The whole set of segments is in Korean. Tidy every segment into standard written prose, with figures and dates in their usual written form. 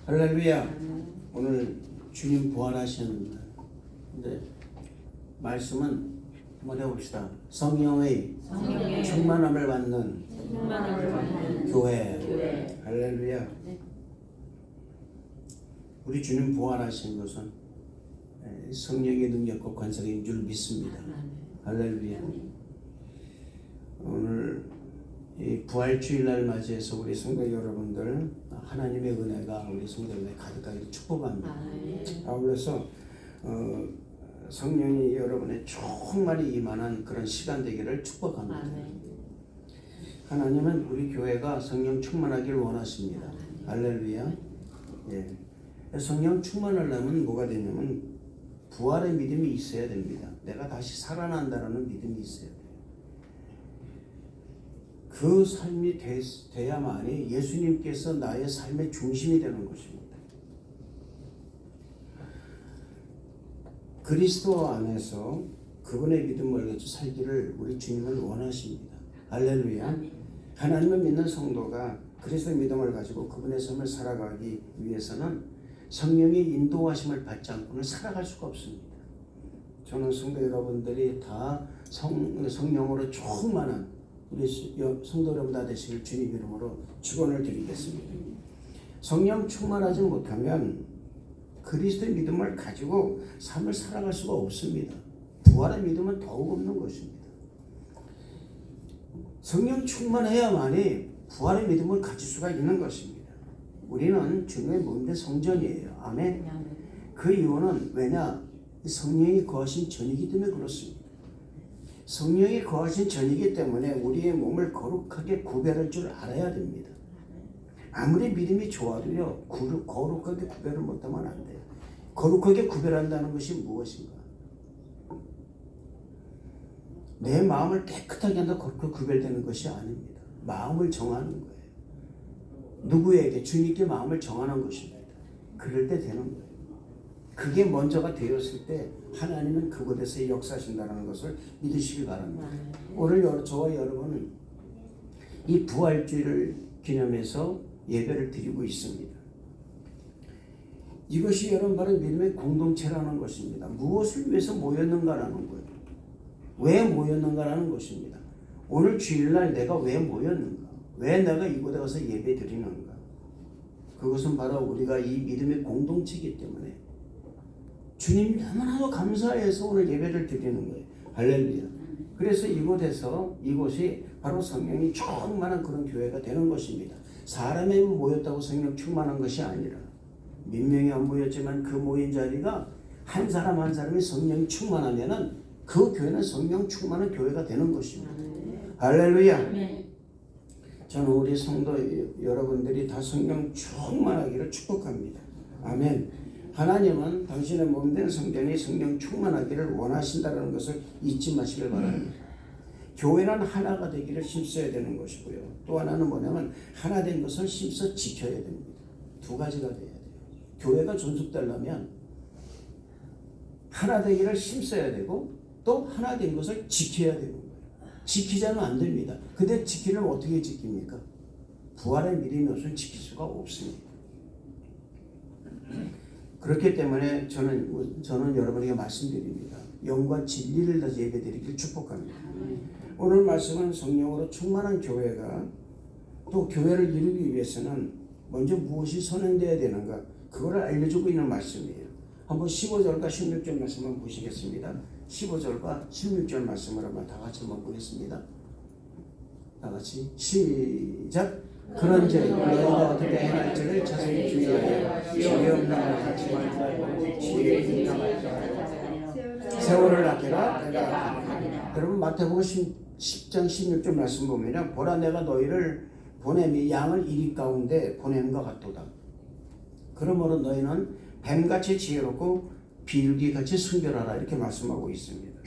할렐루야. 오늘 주님 부활하신 날. 말씀은 한번 해봅시다. 성령의 충만함을 받는 교회. 할렐루야. 우리 주님 부활하신 것은 성령의 능력과 권세인 줄 믿습니다. 할렐루야. 오늘 이 부활주일날 맞이해서 우리 성도 여러분들 하나님의 은혜가 우리 성도들에게 가득하게 축복합니다. 아울러서 성령이 여러분의 충만히 임하는 그런 시간 되기를 축복합니다. 하나님은 우리 교회가 성령 충만하기를 원하십니다. 할렐루야. 예. 성령 충만하려면 뭐가 되냐면 부활의 믿음이 있어야 됩니다. 내가 다시 살아난다라는 믿음이 있어야 돼요. 그 삶이 돼야만이 예수님께서 나의 삶의 중심이 되는 것입니다. 그리스도 안에서 그분의 믿음을 가지고 살기를 우리 주님은 원하십니다. 할렐루야. 하나님을 믿는 성도가 그리스도의 믿음을 가지고 그분의 삶을 살아가기 위해서는 성령의 인도하심을 받지 않고는 살아갈 수가 없습니다. 저는 성도 여러분들이 다 성령으로 충만한 우리 성도 여러분 다 되시길 주님 이름으로 축원을 드리겠습니다. 성령 충만하지 못하면 그리스도의 믿음을 가지고 삶을 살아갈 수가 없습니다. 부활의 믿음은 더욱 없는 것입니다. 성령 충만해야만이 부활의 믿음을 가질 수가 있는 것입니다. 우리는 주님의 몸된 성전이에요. 아멘. 그 이유는 왜냐? 성령이 거하신 전이기 때문에 그렇습니다. 성령이 거하신 전이기 때문에 우리의 몸을 거룩하게 구별할 줄 알아야 됩니다. 아무리 믿음이 좋아도요, 거룩하게 구별을 못하면 안 돼요. 거룩하게 구별한다는 것이 무엇인가? 내 마음을 깨끗하게 한다 거룩하게 구별되는 것이 아닙니다. 마음을 정하는 거예요. 누구에게? 주님께 마음을 정하는 것입니다. 그럴 때 되는 거예요. 그게 먼저가 되었을 때 하나님은 그곳에서 역사하신다는 것을 믿으시기 바랍니다. 오늘 저와 여러분은 이 부활주의를 기념해서 예배를 드리고 있습니다. 이것이 여러분 바로 믿음의 공동체라는 것입니다. 무엇을 위해서 모였는가라는 거예요. 왜 모였는가라는 것입니다. 오늘 주일날 내가 왜 모였는가? 왜 내가 이곳에 가서 예배 드리는가? 그것은 바로 우리가 이 믿음의 공동체이기 때문에 주님 너무나도 감사해서 오늘 예배를 드리는 거예요. 할렐루야. 그래서 이곳이 바로 성령이 충만한 그런 교회가 되는 것입니다. 사람이 모였다고 성령 충만한 것이 아니라 몇 명이 안 모였지만 그 모인 자리가 한 사람 한 사람이 성령이 충만하면은 그 교회는 성령 충만한 교회가 되는 것입니다. 할렐루야. 저는 우리 성도 여러분들이 다 성령 충만하기를 축복합니다. 아멘. 하나님은 당신의 몸된 성전이 성령 충만하기를 원하신다는 것을 잊지 마시길 바랍니다. 교회는 하나가 되기를 힘써야 되는 것이고요. 또 하나는 뭐냐면 하나 된 것을 힘써 지켜야 됩니다. 두 가지가 돼야 돼요. 교회가 존속되려면 하나 되기를 힘써야 되고 또 하나 된 것을 지켜야 되는 거예요. 지키지 않으면 안 됩니다. 근데 지키려면 어떻게 지킵니까? 부활의 믿음이 없으면 지킬 수가 없습니다. 그렇기 때문에 저는 여러분에게 말씀드립니다. 영과 진리를 다시 예배드리길 축복합니다. 오늘 말씀은 성령으로 충만한 교회가 또 교회를 이루기 위해서는 먼저 무엇이 선행되어야 되는가 그거를 알려주고 있는 말씀이에요. 한번 15절과 16절 말씀 한번 보시겠습니다. 15절과 16절 말씀을 한번 다 같이 한번 보겠습니다. 다 같이 시작. 그런즉 너희가 어떻게 행할지를 자세히 주의하여 지혜 없는 날 같이 말고 지혜 있는 날 세월을 아끼라 내가 아끼라. 여러분 마태복음 10장 16절 말씀 보면요, 보라 내가 너희를 보냄이 양을 이리 가운데 보냄과 같도다. 그러므로 너희는 뱀같이 지혜롭고 비둘기같이 순결하라 이렇게 말씀하고 있습니다.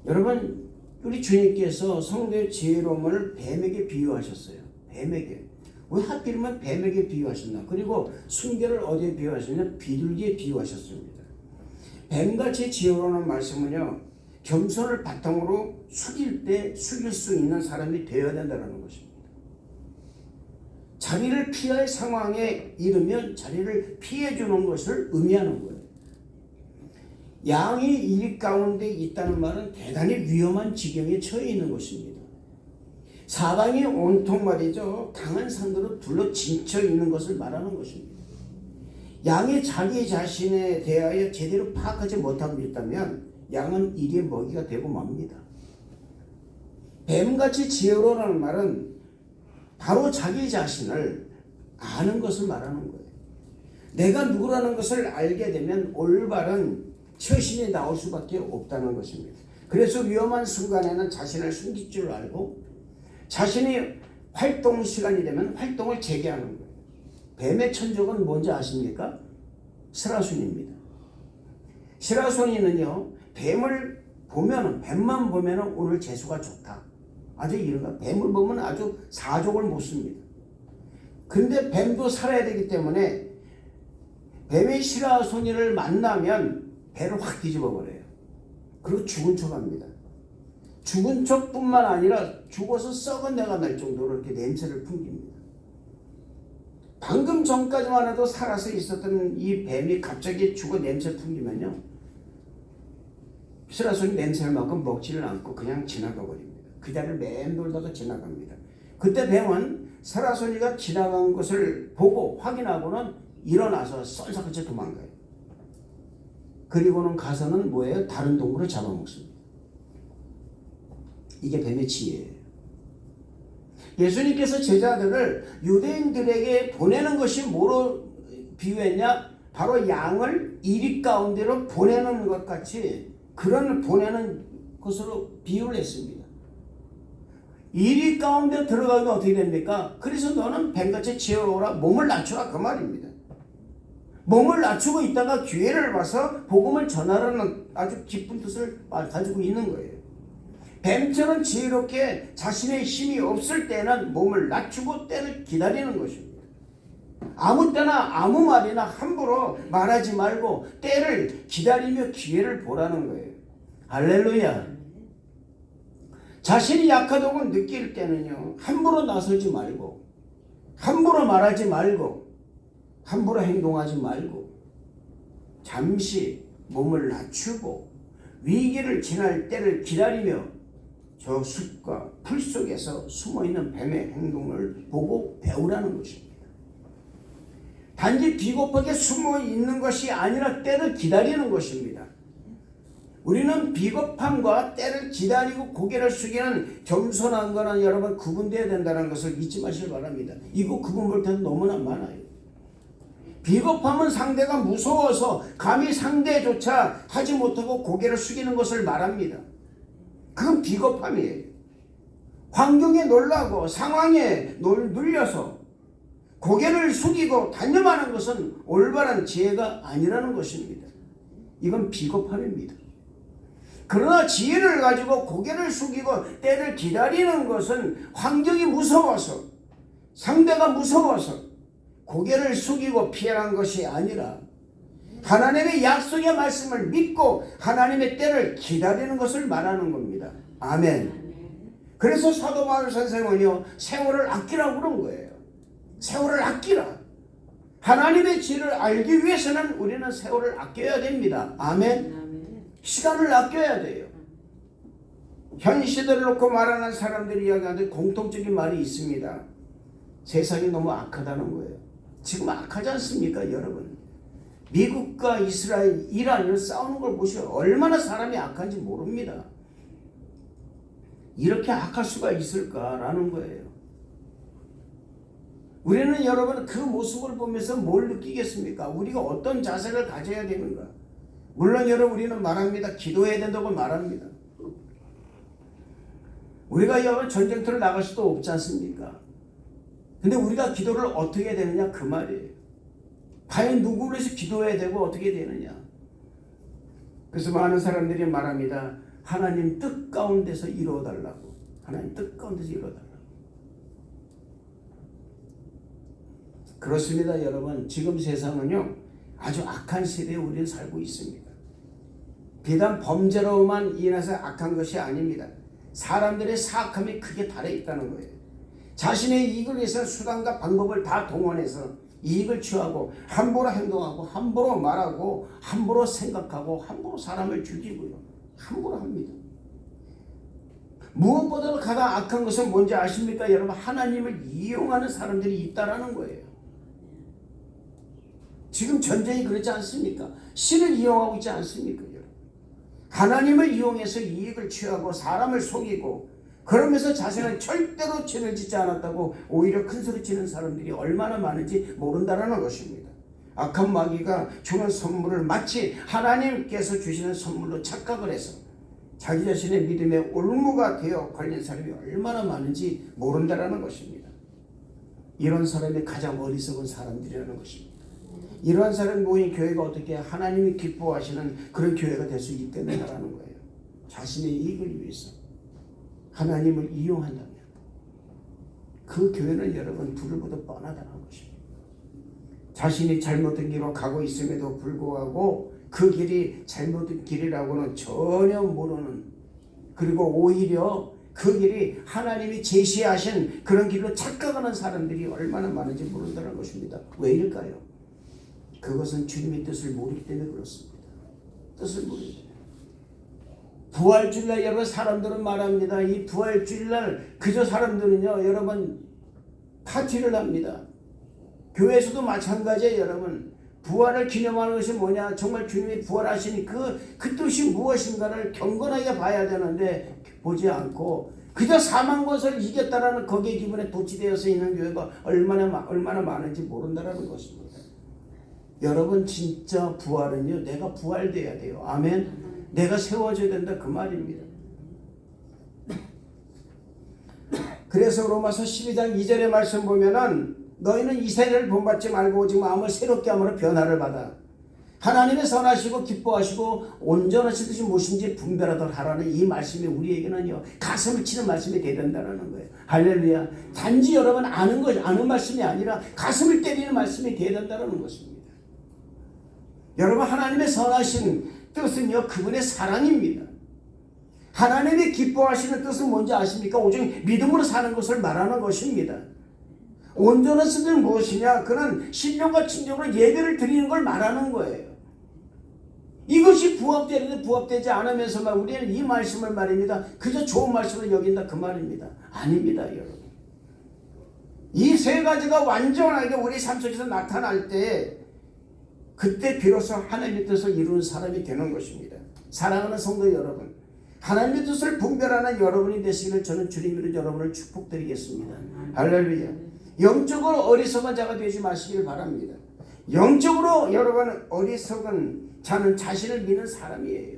여러분 우리 주님께서 성도의 지혜로움을 뱀에게 비유하셨어요. 뱀에게. 왜 하필이면 뱀에게 비유하셨나? 그리고 순결을 어디에 비유하셨냐? 비둘기에 비유하셨습니다. 뱀같이 지혜로운 말씀은요, 겸손을 바탕으로 숙일 때 숙일 수 있는 사람이 되어야 된다는 것입니다. 자리를 피할 상황에 이르면 자리를 피해주는 것을 의미하는 거예요. 양이 일 가운데 있다는 말은 대단히 위험한 지경에 처해 있는 것입니다. 사방이 온통 말이죠, 강한 산으로 둘러 진쳐 있는 것을 말하는 것입니다. 양이 자기 자신에 대하여 제대로 파악하지 못하고 있다면 양은 이리의 먹이가 되고 맙니다. 뱀같이 지혜로라는 말은 바로 자기 자신을 아는 것을 말하는 거예요. 내가 누구라는 것을 알게 되면 올바른 처신이 나올 수밖에 없다는 것입니다. 그래서 위험한 순간에는 자신을 숨길 줄 알고 자신이 활동 시간이 되면 활동을 재개하는 거예요. 뱀의 천적은 뭔지 아십니까? 스라순입니다. 스라순이는요, 뱀만 보면은 오늘 재수가 좋다. 아주 이런 거. 뱀을 보면 아주 사족을 못 씁니다. 근데 뱀도 살아야 되기 때문에 뱀의 시라소니를 만나면 배를 확 뒤집어 버려요. 그리고 죽은 척 합니다. 죽은 척뿐만 아니라 죽어서 썩은 내가 날 정도로 이렇게 냄새를 풍깁니다. 방금 전까지만 해도 살아서 있었던 이 뱀이 갑자기 죽어 냄새 풍기면요, 시라소니 냄새를 맡고 먹지를 않고 그냥 지나가 버립니다. 그 자리를 맴돌다가 지나갑니다. 그때 뱀은 사라소니가 지나간 것을 보고 확인하고는 일어나서 썰썩하게 도망가요. 그리고는 가서는 뭐예요? 다른 동물을 잡아먹습니다. 이게 뱀의 지혜예요. 예수님께서 제자들을 유대인들에게 보내는 것이 뭐로 비유했냐? 바로 양을 이리 가운데로 보내는 것 같이 그런 보내는 것으로 비유를 했습니다. 이리 가운데 들어가면 어떻게 됩니까? 그래서 너는 뱀같이 지혜로워라, 몸을 낮추라, 그 말입니다. 몸을 낮추고 있다가 기회를 봐서 복음을 전하라는 아주 깊은 뜻을 가지고 있는 거예요. 뱀처럼 지혜롭게 자신의 힘이 없을 때는 몸을 낮추고 때를 기다리는 것입니다. 아무 때나 아무 말이나 함부로 말하지 말고 때를 기다리며 기회를 보라는 거예요. 할렐루야. 자신이 약하다고 느낄 때는요, 함부로 나서지 말고, 함부로 말하지 말고, 함부로 행동하지 말고, 잠시 몸을 낮추고 위기를 지날 때를 기다리며 저 숲과 풀 속에서 숨어있는 뱀의 행동을 보고 배우라는 것입니다. 단지 비겁하게 숨어있는 것이 아니라 때를 기다리는 것입니다. 우리는 비겁함과 때를 기다리고 고개를 숙이는 겸손한 거는 여러분 구분되어야 된다는 것을 잊지 마시기 바랍니다. 이거 구분 볼 때는 너무나 많아요. 비겁함은 상대가 무서워서 감히 상대조차 하지 못하고 고개를 숙이는 것을 말합니다. 그건 비겁함이에요. 환경에 놀라고 상황에 눌려서 고개를 숙이고 단념하는 것은 올바른 지혜가 아니라는 것입니다. 이건 비겁함입니다. 그러나 지혜를 가지고 고개를 숙이고 때를 기다리는 것은 환경이 무서워서, 상대가 무서워서 고개를 숙이고 피하는 것이 아니라 하나님의 약속의 말씀을 믿고 하나님의 때를 기다리는 것을 말하는 겁니다. 아멘. 그래서 사도 바울 선생은요, 세월을 아끼라고 그런 거예요. 세월을 아끼라. 하나님의 지혜를 알기 위해서는 우리는 세월을 아껴야 됩니다. 아멘. 시간을 아껴야 돼요. 현 시대를 놓고 말하는 사람들이 이야기하는데 공통적인 말이 있습니다. 세상이 너무 악하다는 거예요. 지금 악하지 않습니까, 여러분? 미국과 이스라엘, 이란이 싸우는 걸 보시면 얼마나 사람이 악한지 모릅니다. 이렇게 악할 수가 있을까라는 거예요. 우리는 여러분 그 모습을 보면서 뭘 느끼겠습니까? 우리가 어떤 자세를 가져야 되는가? 물론 여러분 우리는 말합니다. 기도해야 된다고 말합니다. 우리가 여러분 전쟁터를 나갈 수도 없지 않습니까? 근데 우리가 기도를 어떻게 해야 되느냐 그 말이에요. 과연 누구를 위해서 기도해야 되고 어떻게 되느냐. 그래서 많은 사람들이 말합니다. 하나님 뜻 가운데서 이루어달라고. 하나님 뜻 가운데서 이루어달라고. 그렇습니다 여러분. 지금 세상은요 아주 악한 시대에 우리는 살고 있습니다. 비단 범죄로만 인해서 악한 것이 아닙니다. 사람들의 사악함이 크게 달해 있다는 거예요. 자신의 이익을 위해서 수단과 방법을 다 동원해서 이익을 취하고 함부로 행동하고 함부로 말하고 함부로 생각하고 함부로 사람을 죽이고요. 함부로 합니다. 무엇보다도 가장 악한 것은 뭔지 아십니까? 여러분, 하나님을 이용하는 사람들이 있다라는 거예요. 지금 전쟁이 그렇지 않습니까? 신을 이용하고 있지 않습니까? 여러분? 하나님을 이용해서 이익을 취하고 사람을 속이고 그러면서 자신은 절대로 죄를 짓지 않았다고 오히려 큰 소리 치는 사람들이 얼마나 많은지 모른다는 것입니다. 악한 마귀가 주는 선물을 마치 하나님께서 주시는 선물로 착각을 해서 자기 자신의 믿음의 올무가 되어 걸린 사람이 얼마나 많은지 모른다는 것입니다. 이런 사람이 가장 어리석은 사람들이라는 것입니다. 이러한 사람이 모인 교회가 어떻게 하나님이 기뻐하시는 그런 교회가 될 수 있겠느냐라는 거예요. 자신의 이익을 위해서 하나님을 이용한다면 그 교회는 여러분 불을 보듯 뻔하다는 것입니다. 자신이 잘못된 길로 가고 있음에도 불구하고 그 길이 잘못된 길이라고는 전혀 모르는, 그리고 오히려 그 길이 하나님이 제시하신 그런 길로 착각하는 사람들이 얼마나 많은지 모른다는 것입니다. 왜일까요? 그것은 주님의 뜻을 모르기 때문에 그렇습니다. 뜻을 모르기 때문에. 부활주일날 여러분, 사람들은 말합니다. 이 부활주일날 그저 사람들은요, 여러분 파티를 합니다. 교회에서도 마찬가지예요. 여러분, 부활을 기념하는 것이 뭐냐? 정말 주님이 부활하시니 그 뜻이 무엇인가를 경건하게 봐야 되는데 보지 않고 그저 사망 것을 이겼다라는 거기에 기분에 도취되어서 있는 교회가 얼마나 많은지 모른다라는 것입니다. 여러분, 진짜 부활은요, 내가 부활돼야 돼요. 아멘. 내가 세워져야 된다, 그 말입니다. 그래서 로마서 12장 2절의 말씀 보면은 너희는 이 세대를 본받지 말고 오직 마음을 새롭게 함으로 변화를 받아 하나님의 선하시고 기뻐하시고 온전하신 뜻이 무엇인지 분별하도록 하라는 이 말씀이 우리에게는요, 가슴을 치는 말씀이 되야 된다는 거예요. 할렐루야. 단지 여러분 아는 말씀이 아니라 가슴을 때리는 말씀이 되야 된다는 것입니다. 여러분, 하나님의 선하신 뜻은요, 그분의 사랑입니다. 하나님이 기뻐하시는 뜻은 뭔지 아십니까? 오직 믿음으로 사는 것을 말하는 것입니다. 온전한 뜻은 무엇이냐? 그는 신령과 친정으로 예배를 드리는 걸 말하는 거예요. 이것이 부합되는데 부합되지 않으면서만 우리는 이 말씀을 말입니다, 그저 좋은 말씀을 여긴다, 그 말입니다. 아닙니다, 여러분. 이 세 가지가 완전하게 우리 삶 속에서 나타날 때 그때 비로소 하나님의 뜻을 이루는 사람이 되는 것입니다. 사랑하는 성도 여러분, 하나님의 뜻을 분별하는 여러분이 되시기를 저는 주님으로 여러분을 축복드리겠습니다. 할렐루야. 영적으로 어리석은 자가 되지 마시길 바랍니다. 영적으로 여러분 어리석은 자는 자신을 믿는 사람이에요.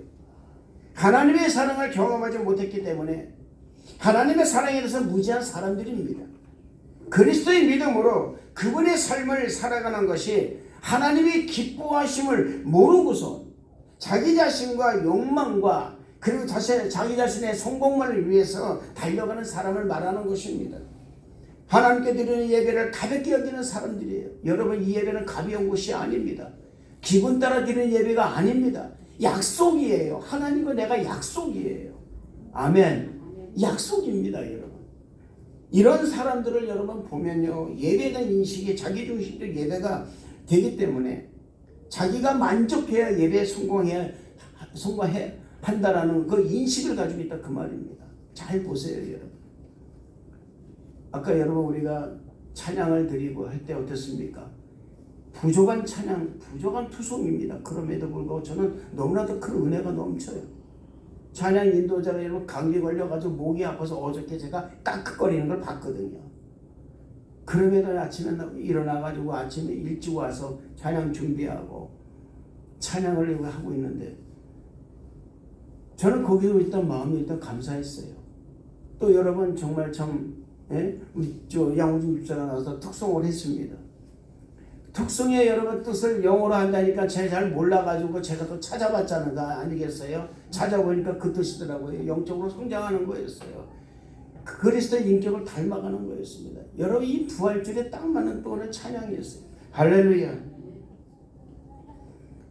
하나님의 사랑을 경험하지 못했기 때문에 하나님의 사랑에 대해서 무지한 사람들입니다. 그리스도의 믿음으로 그분의 삶을 살아가는 것이 하나님이 기뻐하심을 모르고서 자기 자신과 욕망과 그리고 자기 자신의 성공만을 위해서 달려가는 사람을 말하는 것입니다. 하나님께 드리는 예배를 가볍게 여기는 사람들이에요. 여러분, 이 예배는 가벼운 것이 아닙니다. 기분 따라 드리는 예배가 아닙니다. 약속이에요. 하나님과 내가 약속이에요. 아멘. 약속입니다, 여러분. 이런 사람들을 여러분 보면요, 예배가 인식이 자기중심적 예배가 되기 때문에 자기가 만족해야 예배에 성공해야 한다라는 그 인식을 가지고 있다, 그 말입니다. 잘 보세요, 여러분. 아까 여러분 우리가 찬양을 드리고 할 때 어땠습니까? 부족한 찬양, 부족한 투송입니다. 그럼에도 불구하고 저는 너무나도 큰 은혜가 넘쳐요. 찬양 인도자가 여러분 감기 걸려가지고 목이 아파서 어저께 제가 깍깍거리는 걸 봤거든요. 그럼에도 아침에 일어나가지고 아침에 일찍 와서 찬양 준비하고 찬양을 하고 있는데 저는 거기에 일단 마음이 일단 감사했어요. 또 여러분 정말 참 우리 양호진 집사가 나와서 특송을 했습니다. 특송의 여러분 뜻을 영어로 한다니까 제가 잘 몰라가지고 제가 또 찾아봤자는 거 아니겠어요? 찾아보니까 그 뜻이더라고요. 영적으로 성장하는 거였어요. 그리스도의 인격을 닮아가는 거였습니다. 여러분, 이 부활절에 딱 맞는 또 오늘 찬양이었어요. 할렐루야.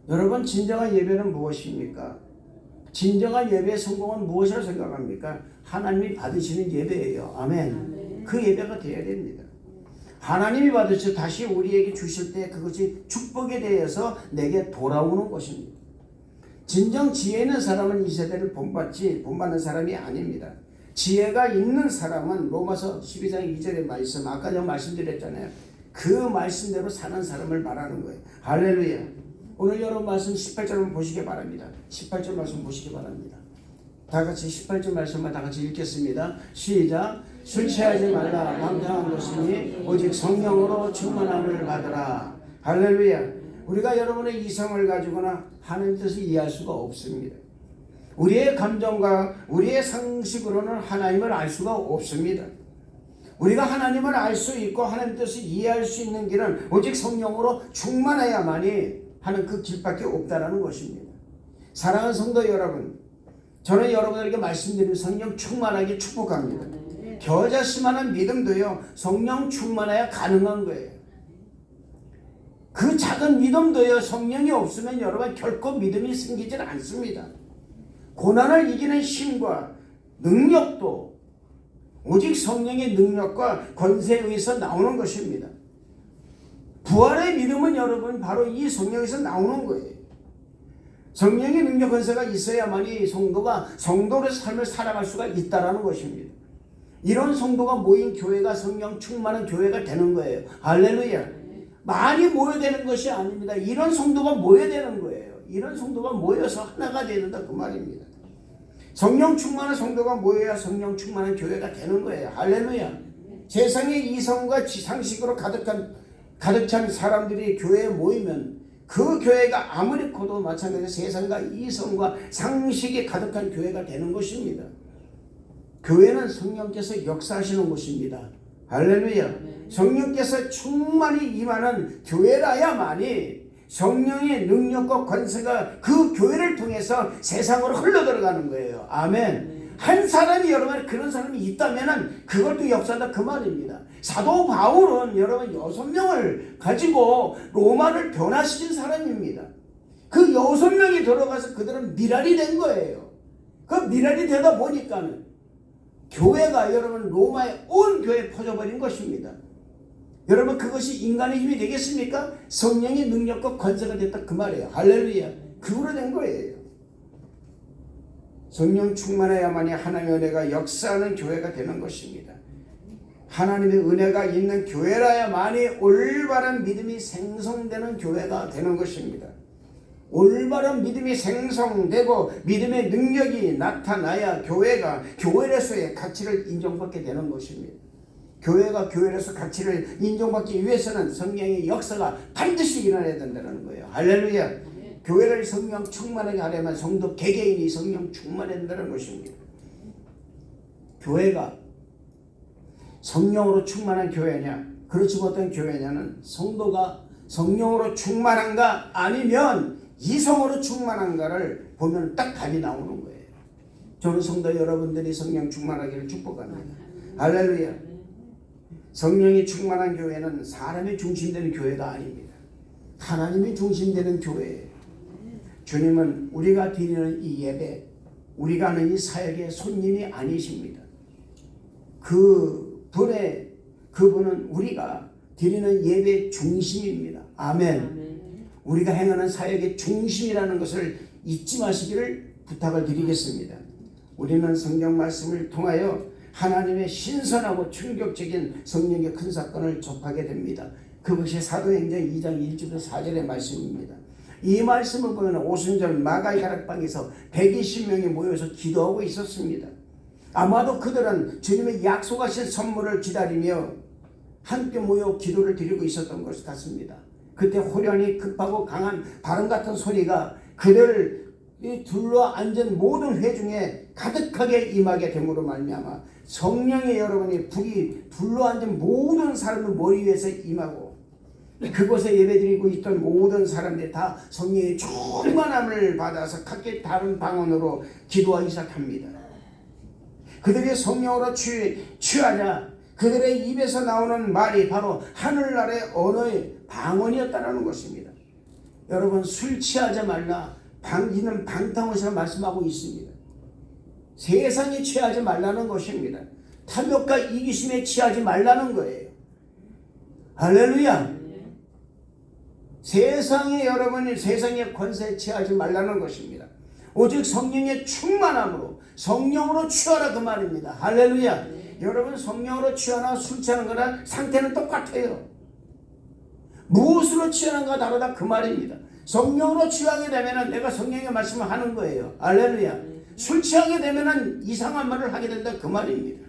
여러분, 진정한 예배는 무엇입니까? 진정한 예배의 성공은 무엇이라고 생각합니까? 하나님이 받으시는 예배예요. 아멘. 그 예배가 되어야 됩니다. 하나님이 받으셔 다시 우리에게 주실 때 그것이 축복에 대해서 내게 돌아오는 것입니다. 진정 지혜 있는 사람은 이 세대를 본받는 사람이 아닙니다. 지혜가 있는 사람은 로마서 12장 2절의 말씀, 아까 제가 말씀드렸잖아요. 그 말씀대로 사는 사람을 말하는 거예요. 할렐루야. 오늘 여러분 말씀 18절 보시기 바랍니다. 18절 말씀 보시기 바랍니다. 다 같이 18절 말씀만 다 같이 읽겠습니다. 시작. 술 취하지 말라. 방탕한 것이니 오직 성령으로 충만함을 받으라. 할렐루야. 우리가 여러분의 이성을 가지고나 하나님 뜻을 이해할 수가 없습니다. 우리의 감정과 우리의 상식으로는 하나님을 알 수가 없습니다. 우리가 하나님을 알 수 있고 하나님 뜻을 이해할 수 있는 길은 오직 성령으로 충만해야만이 하는 그 길밖에 없다라는 것입니다. 사랑하는 성도 여러분, 저는 여러분에게 말씀드리는 성령 충만하게 축복합니다. 겨자씨만한 믿음도요, 성령 충만해야 가능한 거예요. 그 작은 믿음도요, 성령이 없으면 여러분 결코 믿음이 생기질 않습니다. 고난을 이기는 힘과 능력도 오직 성령의 능력과 권세에 의해서 나오는 것입니다. 부활의 믿음은 여러분 바로 이 성령에서 나오는 거예요. 성령의 능력 권세가 있어야만이 성도가 성도의 삶을 살아갈 수가 있다는 것입니다. 이런 성도가 모인 교회가 성령 충만한 교회가 되는 거예요. 할렐루야. 많이 모여야 되는 것이 아닙니다. 이런 성도가 모여야 되는 거예요. 이런 성도가 모여서 하나가 되는다 그 말입니다. 성령 충만한 성도가 모여야 성령 충만한 교회가 되는 거예요. 할렐루야. 세상의 이성과 상식으로 가득 찬 사람들이 교회에 모이면 그 교회가 아무리 커도 마찬가지로 세상과 이성과 상식이 가득한 교회가 되는 것입니다. 교회는 성령께서 역사하시는 곳입니다. 할렐루야. 성령께서 충만히 임하는 교회라야만이 성령의 능력과 권세가 그 교회를 통해서 세상으로 흘러들어가는 거예요. 아멘. 한 사람이 여러분 그런 사람이 있다면 그걸 또 역사한다 그 말입니다. 사도 바울은 여러분 6명을 가지고 로마를 변화시킨 사람입니다. 그 6명이 들어가서 그들은 미랄이 된 거예요. 그 미랄이 되다 보니까는 교회가 여러분 로마의 온 교회에 퍼져버린 것입니다. 여러분 그것이 인간의 힘이 되겠습니까? 성령의 능력과 권세가 됐다 그 말이에요. 할렐루야. 그거로 된 거예요. 성령 충만해야만이 하나님의 은혜가 역사하는 교회가 되는 것입니다. 하나님의 은혜가 있는 교회라야만이 올바른 믿음이 생성되는 교회가 되는 것입니다. 올바른 믿음이 생성되고 믿음의 능력이 나타나야 교회가 교회로서의 가치를 인정받게 되는 것입니다. 교회가 교회로서 가치를 인정받기 위해서는 성령의 역사가 반드시 일어나야 된다는 거예요. 할렐루야. 교회를 성령 충만하게 하려면 성도 개개인이 성령 충만해야 된다는 것입니다. 교회가 성령으로 충만한 교회냐 그렇지 못한 교회냐는 성도가 성령으로 충만한가 아니면 이성으로 충만한가를 보면 딱 답이 나오는 거예요. 저는 성도 여러분들이 성령 충만하기를 축복합니다. 할렐루야. 성령이 충만한 교회는 사람이 중심되는 교회가 아닙니다. 하나님이 중심되는 교회예요. 주님은 우리가 드리는 이 예배, 우리가 하는 이 사역의 손님이 아니십니다. 그분은 우리가 드리는 예배의 중심입니다. 아멘. 우리가 행하는 사역의 중심이라는 것을 잊지 마시기를 부탁을 드리겠습니다. 우리는 성경 말씀을 통하여 하나님의 신선하고 충격적인 성령의 큰 사건을 접하게 됩니다. 그것이 사도행전 2장 1절부터 4절의 말씀입니다. 이 말씀을 보면 오순절 마가의 다락방에서 120명이 모여서 기도하고 있었습니다. 아마도 그들은 주님의 약속하신 선물을 기다리며 함께 모여 기도를 드리고 있었던 것 같습니다. 그때 호련히 급하고 강한 바람 같은 소리가 그들을 둘러앉은 모든 회중에 가득하게 임하게 됨으로 말미암아 성령의 여러분이 불이 둘러앉은 모든 사람의 머리 위에서 임하고 그곳에 예배드리고 있던 모든 사람들이 다 성령의 충만함을 받아서 각기 다른 방언으로 기도하기 시작합니다. 그들이 성령으로 취하자 그들의 입에서 나오는 말이 바로 하늘나라의 언어의 방언이었다는 것입니다. 여러분 술 취하지 말라 이는 방탕옷이라 말씀하고 있습니다. 세상에 취하지 말라는 것입니다. 탐욕과 이기심에 취하지 말라는 거예요. 할렐루야. 세상에 여러분이 세상의 권세에 취하지 말라는 것입니다. 오직 성령의 충만함으로 성령으로 취하라 그 말입니다. 할렐루야. 여러분 성령으로 취하나 술 취하는 거나 상태는 똑같아요. 무엇으로 취하는가 다르다 그 말입니다. 성령으로 취하게 되면 내가 성령의 말씀을 하는 거예요. 할렐루야. 술 취하게 되면 이상한 말을 하게 된다 그 말입니다.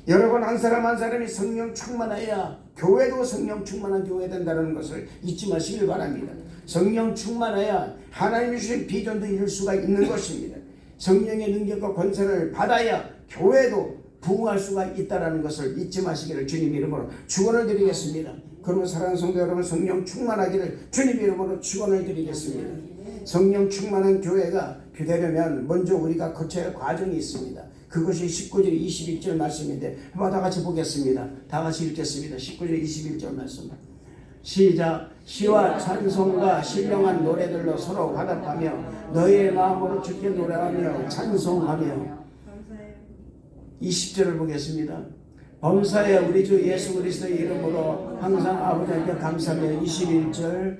여러분 한 사람 한 사람이 성령 충만해야 교회도 성령 충만한 교회 된다는 것을 잊지 마시길 바랍니다. 성령 충만해야 하나님이 주신 비전도 이룰 수가 있는 것입니다. 성령의 능력과 권세를 받아야 교회도 부흥할 수가 있다는 것을 잊지 마시기를 주님 이름으로 축원을 드리겠습니다. 그러면 사랑하는 성도 여러분 성령 충만하기를 주님 이름으로 축원을 드리겠습니다. 성령 충만한 교회가 되려면 먼저 우리가 거쳐야 할 과정이 있습니다. 그것이 19절 21절 말씀인데 한번 다 같이 보겠습니다. 다 같이 읽겠습니다. 19절 21절 말씀 시작. 시와 찬송과 신령한 노래들로 서로 화답하며 너희의 마음으로 주께 노래하며 찬송하며 20절을 보겠습니다. 범사에 우리 주 예수 그리스도의 이름으로 항상 아버지께 감사하며 21절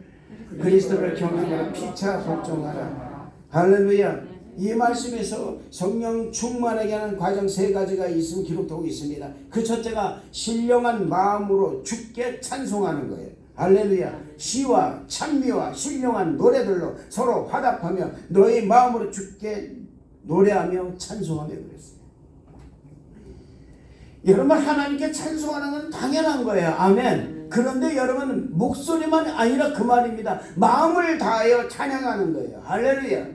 그리스도를 경외하며 피차 복종하라. 할렐루야. 이 말씀에서 성령 충만하게 하는 과정 세 가지가 있으면 기록되고 있습니다. 그 첫째가 신령한 마음으로 주께 찬송하는 거예요. 할렐루야. 시와 찬미와 신령한 노래들로 서로 화답하며 너희 마음으로 주께 노래하며 찬송하며 그랬어요. 여러분 하나님께 찬송하는 건 당연한 거예요. 아멘. 그런데 여러분 목소리만 아니라 그 말입니다. 마음을 다하여 찬양하는 거예요. 할렐루야.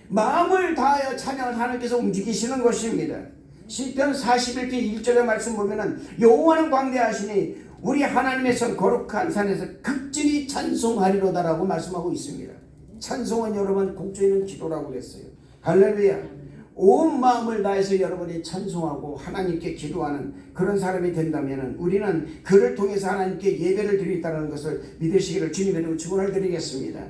마음을 다하여 찬양을 하나님께서 움직이시는 것입니다. 시편 41편 1절의 말씀 보면은 여호와는 광대하시니 우리 하나님의 선 거룩한 산에서 극진히 찬송하리로다라고 말씀하고 있습니다. 찬송은 여러분 곡조이는 기도라고 그랬어요. 할렐루야. 온 마음을 다해서 여러분이 찬송하고 하나님께 기도하는 그런 사람이 된다면 우리는 그를 통해서 하나님께 예배를 드리겠다는 것을 믿으시기를 주님의 이름으로 축원을 드리겠습니다.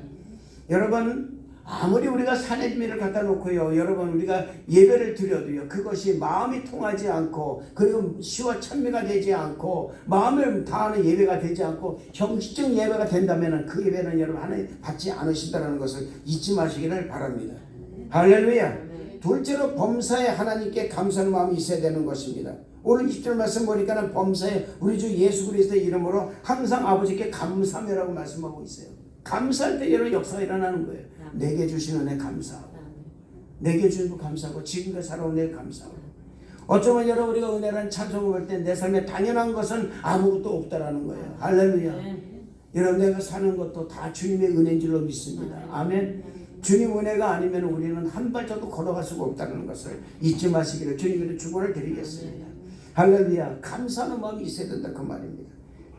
여러분 아무리 우리가 산의 비밀을 갖다 놓고요 여러분 우리가 예배를 드려도요 그것이 마음이 통하지 않고 그리고 시와 찬미가 되지 않고 마음을 다하는 예배가 되지 않고 형식적 예배가 된다면 그 예배는 여러분 하나님 받지 않으신다는 것을 잊지 마시기를 바랍니다. 할렐루야. 둘째로 범사에 하나님께 감사하는 마음이 있어야 되는 것입니다. 오늘 20절 말씀 보니까는 범사에 우리 주 예수 그리스도의 이름으로 항상 아버지께 감사하며라고 말씀하고 있어요. 감사할 때 여러 역사가 일어나는 거예요. 내게 주신 은혜 감사하고 내게 주신 분 감사하고 지금까지 살아온 내 감사하고 어쩌면 여러분 우리가 은혜라는 찬송을 볼 때 내 삶에 당연한 것은 아무것도 없다라는 거예요. 할렐루야. 여러분 내가 사는 것도 다 주님의 은혜인 줄로 믿습니다. 아멘. 주님 은혜가 아니면 우리는 한 발자도 걸어갈 수가 없다는 것을 잊지 마시기를 주님의 축원을 드리겠습니다. 할렐루야. 감사하는 마음이 있어야 된다 그 말입니다.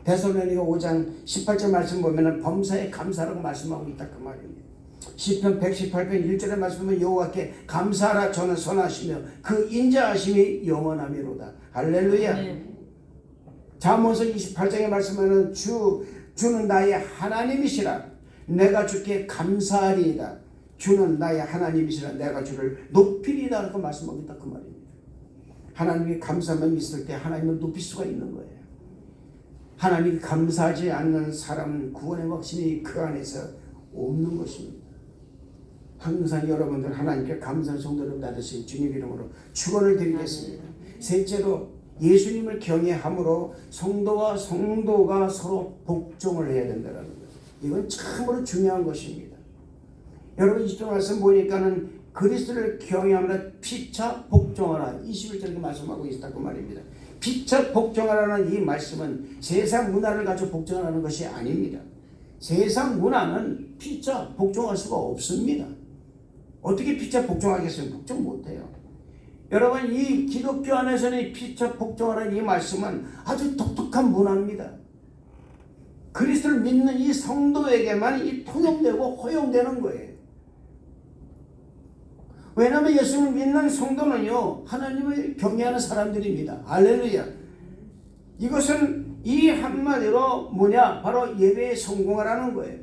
데살로니가 5장 18절 말씀 보면은 범사에 감사라고 말씀하고 있다 그 말입니다. 시편 118편 1절에 말씀하면 여호와께 감사하라 저는 선하시며 그 인자하심이 영원하미로다. 할렐루야. 잠언서 28장에 말씀하면 주는 나의 하나님이시라 내가 주께 감사하리이다. 주는 나의 하나님이시라 내가 주를 높이리이다 라고 말씀하고 있다 그 말입니다. 하나님이 감사만 있을 때 하나님을 높일 수가 있는 거예요. 하나님이 감사하지 않는 사람은 구원의 확신이 그 안에서 없는 것입니다. 항상 여러분들 하나님께 감사의 성도를 받으신 주님 이름으로 축원을 드리겠습니다. 셋째로 예수님을 경외함으로 성도와 성도가 서로 복종을 해야 된다는 것. 이건 참으로 중요한 것입니다. 여러분 20절 말씀 보니까는 그리스도를 경외함으로 피차 복종하라 21절에 말씀하고 있다 그 말입니다. 피차 복종하라는 이 말씀은 세상 문화를 가지고 복종하라는 것이 아닙니다. 세상 문화는 피차 복종할 수가 없습니다. 어떻게 피차 복종하겠어요? 복종 못해요. 여러분 이 기독교 안에서는 피차 복종하라는 이 말씀은 아주 독특한 문화입니다. 그리스도를 믿는 이 성도에게만 이 통용되고 허용되는 거예요. 왜냐하면 예수를 믿는 성도는요 하나님을 경외하는 사람들입니다. 할렐루야. 이것은 이 한마디로 뭐냐 바로 예배에 성공하라는 거예요.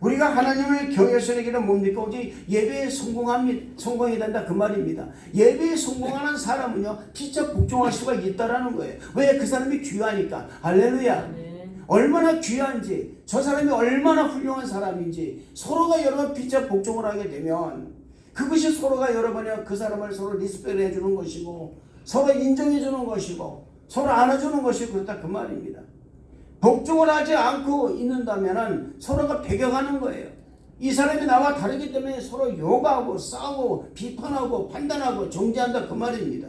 우리가 하나님을 경외하시는 길은 뭡니까? 오직 예배에 성공이 된다 그 말입니다. 예배에 성공하는 사람은요 피차 복종할 수가 있다라는 거예요. 왜? 그 사람이 귀하니까. 할렐루야. 얼마나 귀한지, 저 사람이 얼마나 훌륭한 사람인지 서로가 여러분 피차 복종을 하게 되면 그것이 서로가 여러분이 그 사람을 서로 리스펙을 해주는 것이고 서로 인정해주는 것이고 서로 안아주는 것이 그렇다 그 말입니다. 복종을 하지 않고 있는다면 서로가 배격하는 거예요. 이 사람이 나와 다르기 때문에 서로 욕하고 싸우고 비판하고 판단하고 정죄한다 그 말입니다.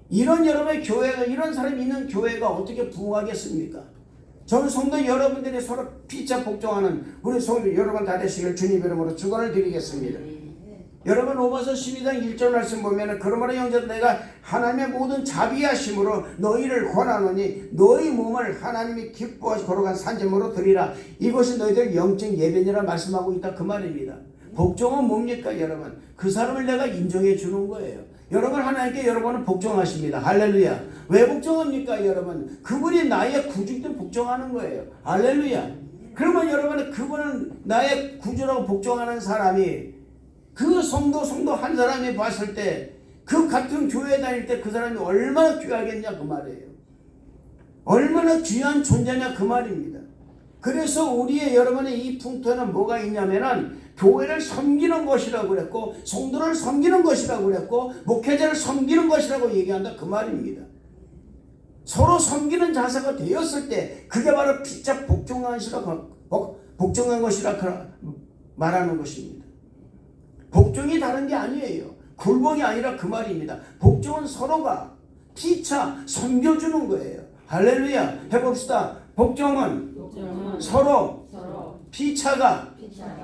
이런 여러분의 교회가, 이런 사람이 있는 교회가 어떻게 부흥하겠습니까? 저는 성도 여러분들이 서로 피차 복종하는 우리 성도 여러분 다 되시길 주님 이름으로 축원을 드리겠습니다. 여러분 로마서 12장 1절 말씀 보면은 그러므로 형제들 내가 하나님의 모든 자비하심으로 너희를 권하노니 너희 몸을 하나님이 기뻐하시 거룩한 산제물로 드리라. 이것이 너희들 영적 예배니라 말씀하고 있다 그 말입니다. 복종은 뭡니까 여러분? 그 사람을 내가 인정해 주는 거예요. 여러분 하나님께 여러분은 복종하십니다. 할렐루야. 왜 복종합니까 여러분? 그분이 나의 구주인데 복종하는 거예요. 할렐루야. 그러면 여러분은 그분은 나의 구주라고 복종하는 사람이 그 성도 한 사람이 봤을 때 그 같은 교회에 다닐 때 그 사람이 얼마나 귀하겠냐 그 말이에요. 얼마나 귀한 존재냐 그 말입니다. 그래서 우리의 여러분의 이 풍토에는 뭐가 있냐면은 교회를 섬기는 것이라고 그랬고 성도를 섬기는 것이라고 그랬고 목회자를 섬기는 것이라고 얘기한다 그 말입니다. 서로 섬기는 자세가 되었을 때 그게 바로 피차 복종한 것이라 말하는 것입니다. 복종이 다른 게 아니에요. 굴복이 아니라 그 말입니다. 복종은 서로가 피차 섬겨주는 거예요. 할렐루야. 해봅시다. 복종은 서로 피차가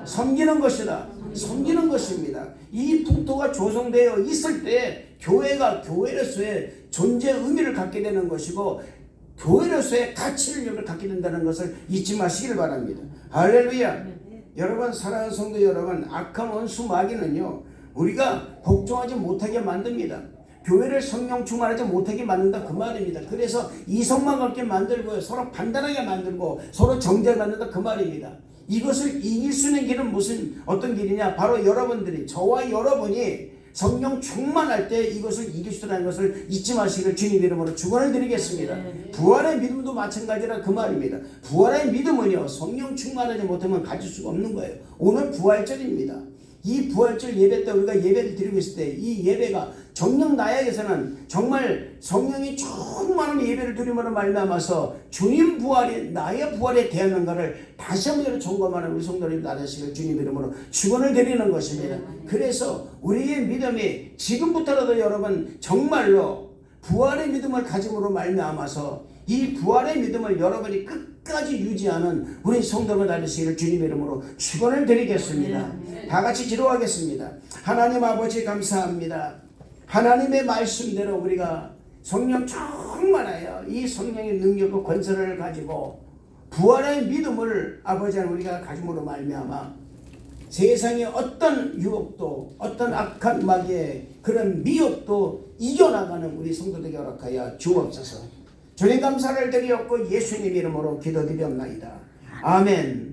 섬기는 것이다. 섬기는 것입니다. 이 풍토가 조성되어 있을 때 교회가 교회로서의 존재 의미를 갖게 되는 것이고 교회로서의 가치를 갖게 된다는 것을 잊지 마시길 바랍니다. 할렐루야. 여러분 사랑하는 성도 여러분, 악한 원수 마귀는요 우리가 복종하지 못하게 만듭니다. 교회를 성령 충만하지 못하게 만든다 그 말입니다. 그래서 이성만 갖게 만들고 서로 판단하게 만들고 서로 정죄를 만든다 그 말입니다. 이것을 이길 수 있는 길은 어떤 길이냐? 바로 여러분들이, 저와 여러분이 성령 충만할 때 이것을 이길 수 있다는 것을 잊지 마시기를 주님 이름으로 축원을 드리겠습니다. 부활의 믿음도 마찬가지라 그 말입니다. 부활의 믿음은요 성령 충만하지 못하면 가질 수가 없는 거예요. 오늘 부활절입니다. 이 부활절 예배 때 우리가 예배를 드리고 있을 때 이 예배가 정녕 나에게서는 정말 성령이 충만한 예배를 드림으로 말미암아서 주님 부활이 나의 부활에 대하는가를 다시 한번 점검하는 우리 성도님 나되시길 주님 이름으로 축원을 드리는 것입니다. 그래서 우리의 믿음이 지금부터라도 여러분 정말로 부활의 믿음을 가짐으로 말미암아서 이 부활의 믿음을 여러분이 끝까지 유지하는 우리 성도들 나되시기를 주님 이름으로 축원을 드리겠습니다. 다 같이 기도하겠습니다. 하나님 아버지 감사합니다. 하나님의 말씀대로 우리가 성령 충만하여 이 성령의 능력과 권세를 가지고 부활의 믿음을 아버지 하나님 우리가 가짐으로 말미암아 세상의 어떤 유혹도 어떤 악한 마귀의 그런 미혹도 이겨나가는 우리 성도들에게 허락하여 주옵소서. 주님 감사를 드리옵고 예수님 이름으로 기도드리옵나이다. 아멘.